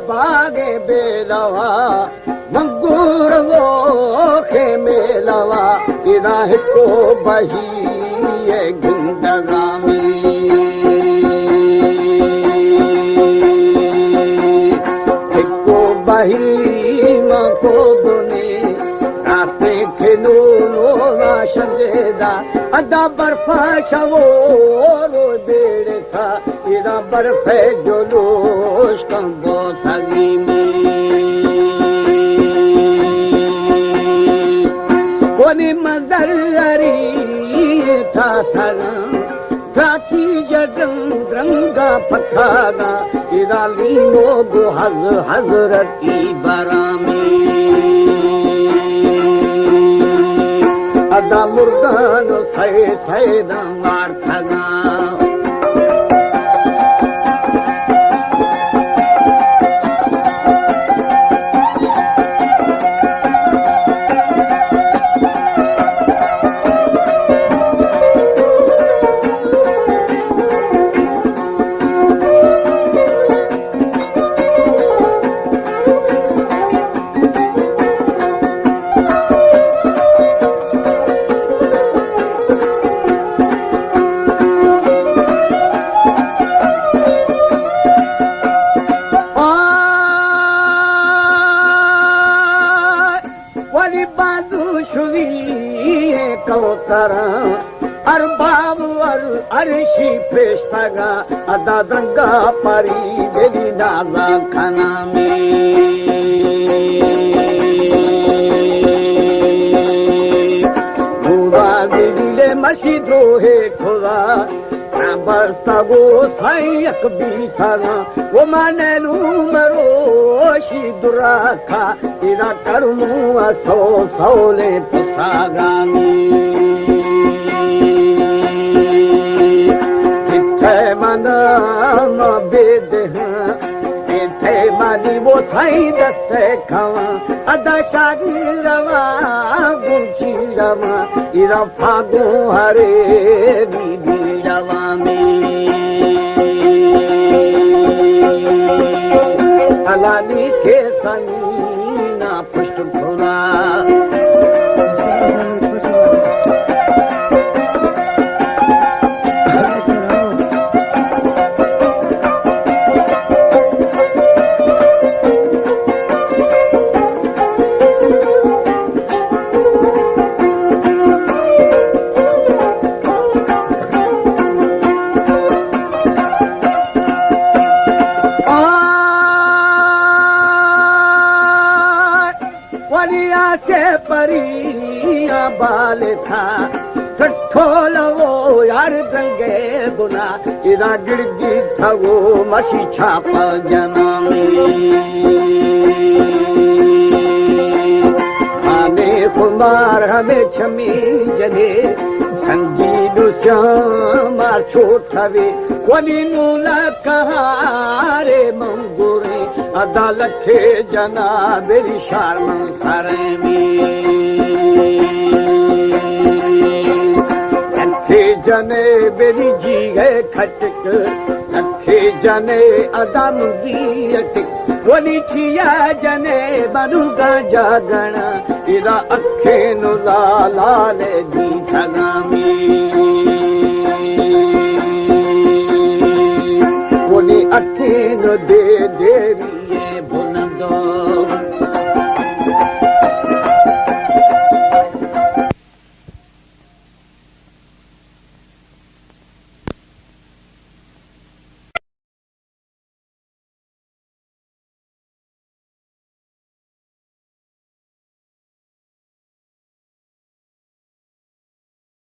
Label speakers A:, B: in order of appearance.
A: बागे बेलवा मंगूर वो खे मेलवा तेरा हिको बही गिंदगामी हिको बही को बुने रास्ते खे नो शंदेदा अदा बर्फा शवो रो बेड़े था तेरा बर्फे जो लोश कंबो थगी में कोनी मंदर था थरा राखी जगन रंगा पथागा तेरा लीनो गो हजरती बरामी अदा मुर्गान सहे दंगार थगा अर्शी पेशगा अदा दंगा परी बेली नाजा खाना में बुरा दिले मशीदो है खुदा बरसगो साई अकबी थाना वो माने लू मरो शी दुरा खा इरा करमू सो सोले पसागामी मानी वो साई दस्ते खावा अदा शादी रवा गुची रवा इरा फागो हरे दीदी रवा में अलानी के सनी ना पुष्ट भोला परिया बाल था ठोलवो यार दंगे बुना इरा गिरगी था वो मशी छापा जना में हमें कुमार हमें छमी जने संगीत श्यामार छोटवे कोनी नूला कहारे मंगूरे अदा लखे जना बेरी शारम सारे में लखे जने बेरी जी गए खटक लखे जने अदा मुंदी अटक कोनी छिया जने बनुगा जागण इरा अखे नु लाले दी